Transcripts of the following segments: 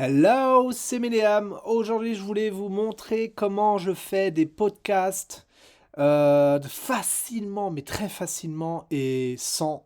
Hello, c'est Méléam. Aujourd'hui, je voulais vous montrer comment je fais des podcasts facilement, mais très facilement et sans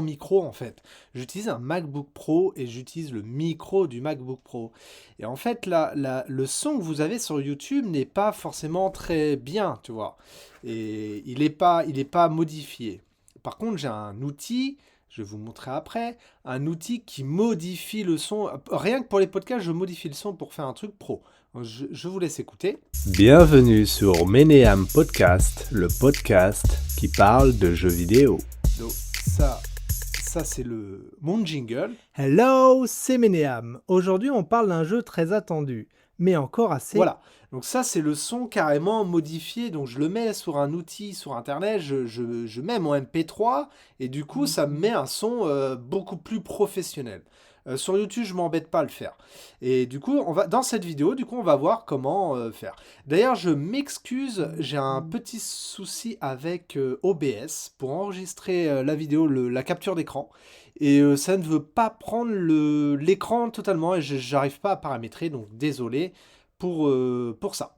micro en fait. J'utilise un MacBook Pro et j'utilise le micro du MacBook Pro. Et en fait, le son que vous avez sur YouTube n'est pas forcément très bien, tu vois. Et il est pas modifié. Par contre, j'ai un outil, je vais vous montrer après, un outil qui modifie le son. Rien que pour les podcasts, je modifie le son pour faire un truc pro. Je vous laisse écouter. Bienvenue sur Meneam Podcast, le podcast qui parle de jeux vidéo. Donc ça c'est mon jingle. Hello, c'est Ménéam. Aujourd'hui, on parle d'un jeu très attendu, mais encore assez. Voilà. Donc ça c'est le son carrément modifié. Donc je le mets sur un outil sur internet, je mets mon MP3 et du coup ça me met un son beaucoup plus professionnel. Sur YouTube, je m'embête pas à le faire. Et du coup, dans cette vidéo, du coup, on va voir comment faire. D'ailleurs, je m'excuse, j'ai un petit souci avec OBS pour enregistrer la vidéo, la capture d'écran. Et ça ne veut pas prendre l'écran totalement et j'arrive pas à paramétrer, donc désolé pour ça.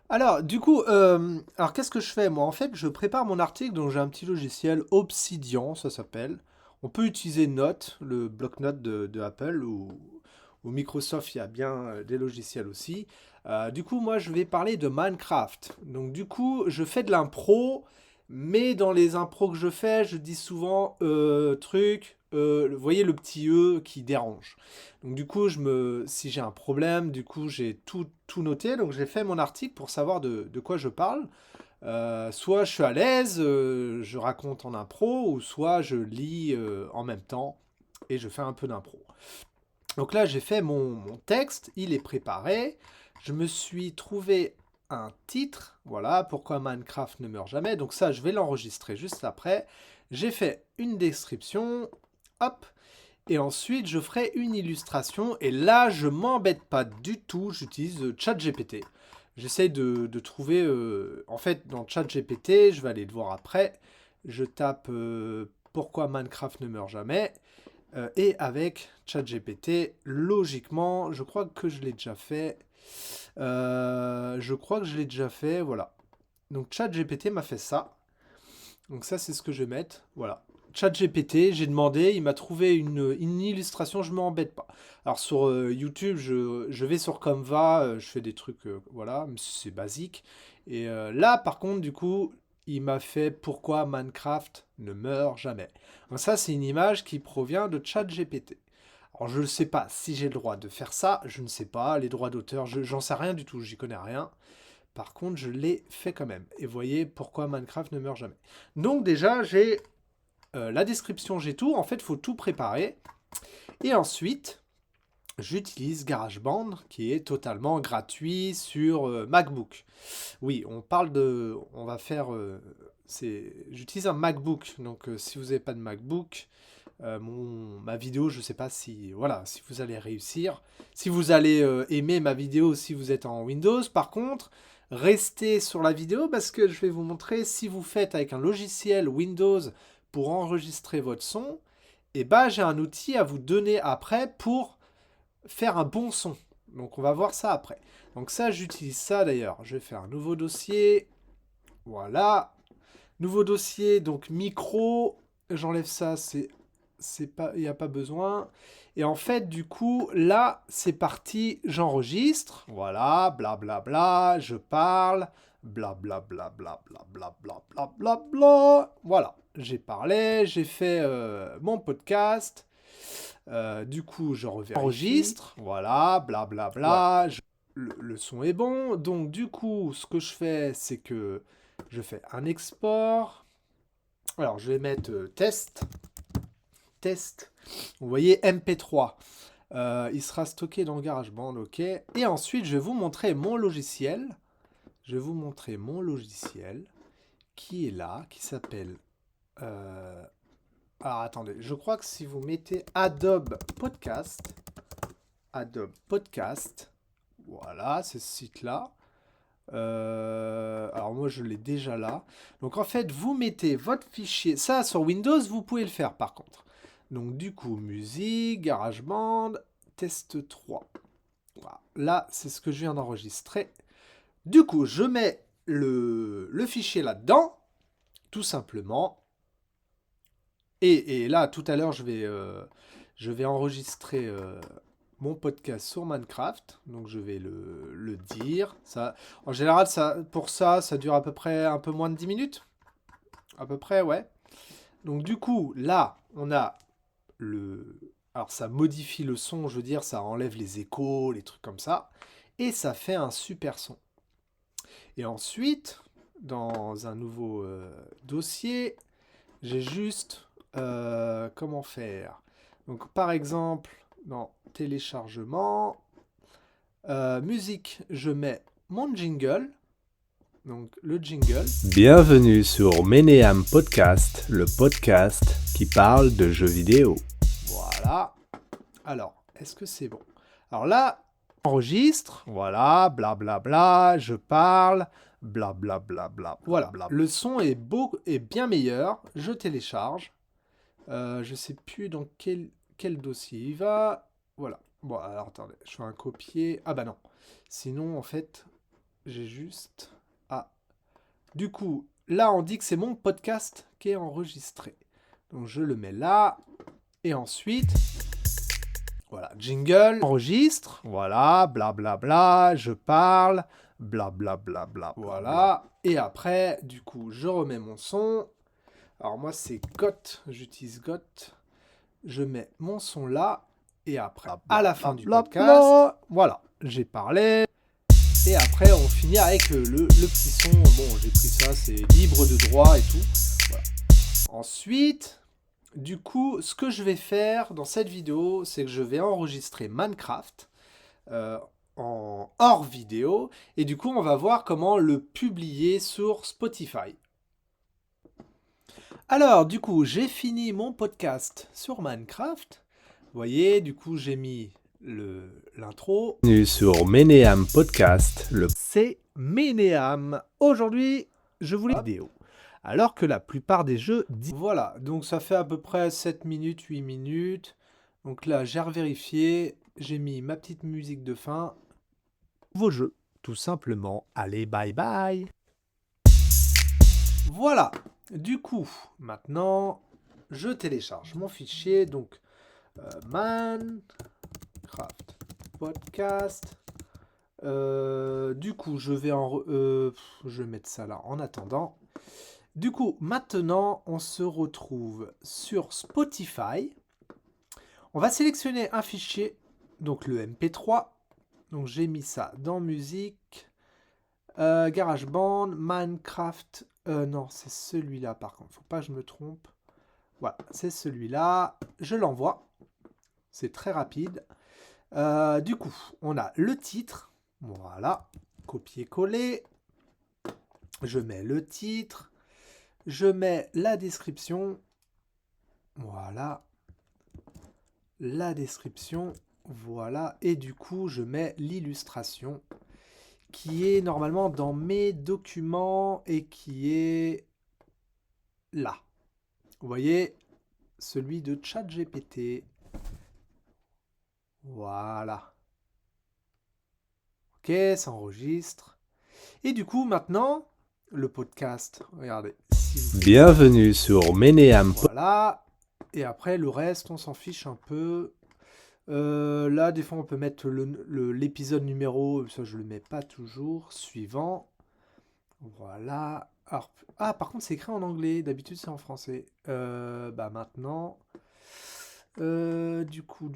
Alors, du coup, alors qu'est-ce que je fais moi? En fait, je prépare mon article, donc j'ai un petit logiciel Obsidian, ça s'appelle. On peut utiliser Note, le bloc-notes de Apple, ou Microsoft, il y a bien des logiciels aussi. Du coup, moi, je vais parler de Minecraft. Donc, du coup, je fais de l'impro, mais dans les impros que je fais, je dis souvent vous voyez le petit E qui dérange. Donc du coup, si j'ai un problème, du coup, j'ai tout noté. Donc j'ai fait mon article pour savoir de quoi je parle. Soit je suis à l'aise, je raconte en impro, ou soit je lis en même temps et je fais un peu d'impro. Donc là, j'ai fait mon texte, il est préparé. Je me suis trouvé un titre, voilà, pourquoi Minecraft ne meurt jamais. Donc ça, je vais l'enregistrer juste après. J'ai fait une description, hop, et ensuite, je ferai une illustration. Et là, je m'embête pas du tout. J'utilise ChatGPT. J'essaye de trouver... en fait, dans ChatGPT, je vais aller le voir après. Je tape pourquoi Minecraft ne meurt jamais. Et avec ChatGPT, logiquement, je crois que je l'ai déjà fait. Voilà. Donc ChatGPT m'a fait ça. Donc ça, c'est ce que je vais mettre. Voilà. ChatGPT, j'ai demandé, il m'a trouvé une illustration, je ne m'embête pas. Alors sur YouTube, je vais sur Canva, je fais des trucs, voilà, mais c'est basique. Et là, par contre, du coup, il m'a fait pourquoi Minecraft ne meurt jamais. Donc ça, c'est une image qui provient de ChatGPT. Alors je ne sais pas si j'ai le droit de faire ça, je ne sais pas, les droits d'auteur, j'en sais rien du tout, j'y connais rien. Par contre, je l'ai fait quand même. Et voyez pourquoi Minecraft ne meurt jamais. Donc déjà, j'ai la description, j'ai tout. En fait, il faut tout préparer. Et ensuite, j'utilise GarageBand, qui est totalement gratuit sur MacBook. Oui, on va faire... j'utilise un MacBook. Donc si vous n'avez pas de MacBook, ma vidéo, je ne sais pas si vous allez réussir. Si vous allez aimer ma vidéo si vous êtes en Windows. Par contre, restez sur la vidéo parce que je vais vous montrer si vous faites avec un logiciel Windows pour enregistrer votre son. Et bah, j'ai un outil à vous donner après pour faire un bon son. Donc on va voir ça après. Donc ça, j'utilise ça d'ailleurs. Je vais faire un nouveau dossier. Voilà. Nouveau dossier, donc micro. J'enlève ça, c'est pas, il n'y a pas besoin. Et en fait, du coup, là, c'est parti, j'enregistre. Voilà, blablabla, bla, bla, je parle. Blablabla, blablabla, blablabla, bla, bla, bla. Voilà, j'ai parlé, j'ai fait mon podcast. Du coup, je enregistre. Voilà, blablabla. Le son est bon. Donc, du coup, ce que je fais, c'est que je fais un export. Alors, je vais mettre test. Vous voyez MP3. Il sera stocké dans le GarageBand, ok. Et ensuite, je vais vous montrer mon logiciel. Je vais vous montrer mon logiciel qui est là, qui s'appelle... Alors, attendez, je crois que si vous mettez Adobe Podcast, voilà, c'est ce site-là. Alors moi je l'ai déjà là. Donc en fait vous mettez votre fichier. Ça sur Windows vous pouvez le faire par contre. Donc du coup musique, GarageBand, test 3. Voilà. Là, c'est ce que je viens d'enregistrer. Du coup, je mets le fichier là-dedans, tout simplement. Et là, tout à l'heure, je vais enregistrer mon podcast sur Minecraft. Donc, je vais le dire. Ça, en général, pour ça dure à peu près un peu moins de 10 minutes. À peu près, ouais. Donc, du coup, là, on a alors, ça modifie le son, je veux dire, ça enlève les échos, les trucs comme ça. Et ça fait un super son. Et ensuite, dans un nouveau dossier, j'ai juste... comment faire? Donc, par exemple, dans téléchargement, musique, je mets mon jingle. Donc, le jingle. Bienvenue sur Ménéam Podcast, le podcast qui parle de jeux vidéo. Voilà. Alors, est-ce que c'est bon? Alors là, enregistre. Voilà, blablabla, bla, bla, je parle. Blablabla, bla, bla, bla, voilà. Bla. Le son est bien meilleur. Je télécharge. Je sais plus dans quel dossier il va. Voilà. Bon, alors attendez, je fais un copier. Ah bah non. Sinon, en fait, j'ai juste... Ah. Du coup, là, on dit que c'est mon podcast qui est enregistré. Donc, je le mets là. Et ensuite... Voilà, jingle, enregistre. Voilà, blablabla, bla, je parle. Blablabla, bla, bla, voilà. Et après, du coup, je remets mon son. Alors moi, c'est GOT. J'utilise GOT. Je mets mon son là. Et après, à la fin du podcast, voilà, j'ai parlé. Et après, on finit avec le petit son. Bon, j'ai pris ça, c'est libre de droit et tout. Voilà. Ensuite, du coup, ce que je vais faire dans cette vidéo, c'est que je vais enregistrer Minecraft en hors vidéo. Et du coup, on va voir comment le publier sur Spotify. Alors, du coup, j'ai fini mon podcast sur Minecraft. Vous voyez, du coup, j'ai mis l'intro. Bienvenue sur Ménéam Podcast, C'est Ménéam. Aujourd'hui, je voulais une vidéo. Alors que la plupart des jeux... Voilà, donc ça fait à peu près 7 minutes, 8 minutes. Donc là, j'ai revérifié. J'ai mis ma petite musique de fin. Vos jeux, tout simplement. Allez, bye bye. Voilà. Du coup, maintenant, je télécharge mon fichier. Donc, Minecraft Podcast. Du coup, je vais mettre ça là en attendant. Du coup, maintenant, on se retrouve sur Spotify. On va sélectionner un fichier, donc le MP3. Donc, j'ai mis ça dans musique, GarageBand, Minecraft. Non, c'est celui-là par contre. Faut pas que je me trompe. Voilà, c'est celui-là. Je l'envoie. C'est très rapide. Du coup, on a le titre. Voilà, copier-coller. Je mets le titre. Je mets la description. Voilà. La description. Voilà. Et du coup, je mets l'illustration qui est normalement dans mes documents et qui est là. Vous voyez, celui de ChatGPT. Voilà. Ok, ça enregistre. Et du coup, maintenant, le podcast. Regardez. Bienvenue sur Ménéam. Voilà. Et après, le reste, on s'en fiche un peu. Là, des fois, on peut mettre l'épisode numéro. Ça, je le mets pas toujours. Suivant. Voilà. Alors, par contre, c'est écrit en anglais. D'habitude, c'est en français. Maintenant. Du coup,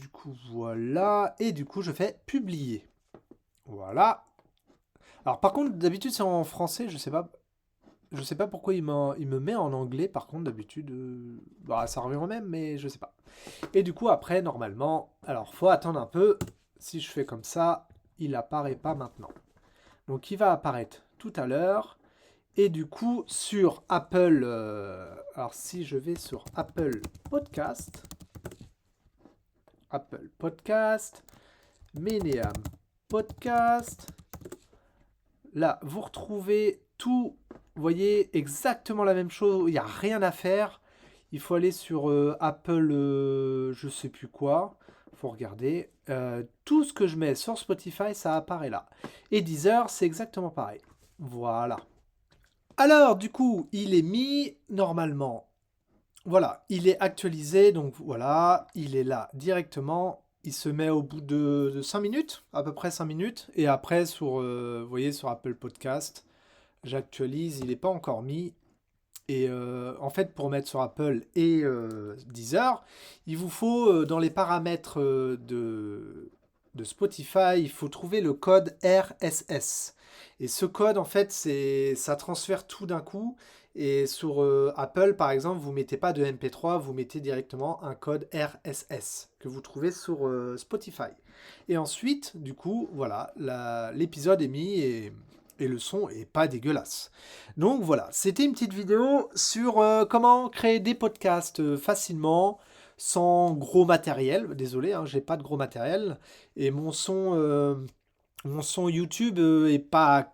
voilà. Et du coup, je fais publier. Voilà. Alors, par contre, d'habitude, c'est en français. Je sais pas pourquoi il me met en anglais. Par contre, d'habitude, ça revient au même, mais je sais pas. Et du coup, après, normalement, alors, faut attendre un peu. Si je fais comme ça, il apparaît pas maintenant. Donc, il va apparaître tout à l'heure. Et du coup, sur Apple, alors si je vais sur Apple Podcast, Ménéam Podcast, là, vous retrouvez tout, vous voyez, exactement la même chose, il n'y a rien à faire. Il faut aller sur Apple, je sais plus quoi, il faut regarder. tout ce que je mets sur Spotify, ça apparaît là. Et Deezer, c'est exactement pareil. Voilà. Alors, du coup, il est mis normalement. Voilà, il est actualisé, donc voilà, il est là directement. Il se met au bout de 5 minutes, à peu près 5 minutes. Et après, vous voyez, sur Apple Podcast, j'actualise, il n'est pas encore mis. Et en fait, pour mettre sur Apple et Deezer, il vous faut, dans les paramètres de Spotify, il faut trouver le code RSS. Et ce code, en fait, ça transfère tout d'un coup. Et sur Apple, par exemple, vous ne mettez pas de MP3, vous mettez directement un code RSS que vous trouvez sur Spotify. Et ensuite, du coup, voilà, l'épisode est mis et le son est pas dégueulasse. Donc voilà, c'était une petite vidéo sur comment créer des podcasts facilement, sans gros matériel. Désolé, hein, j'ai pas de gros matériel. Et mon son YouTube est pas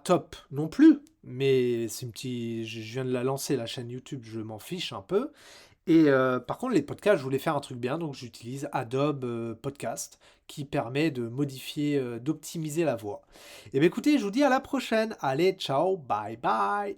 top non plus. Mais c'est une petite, je viens de la lancer, la chaîne YouTube, je m'en fiche un peu. Et par contre, les podcasts, je voulais faire un truc bien, donc j'utilise Adobe Podcast qui permet de modifier, d'optimiser la voix. Et bien écoutez, je vous dis à la prochaine. Allez, ciao, bye bye.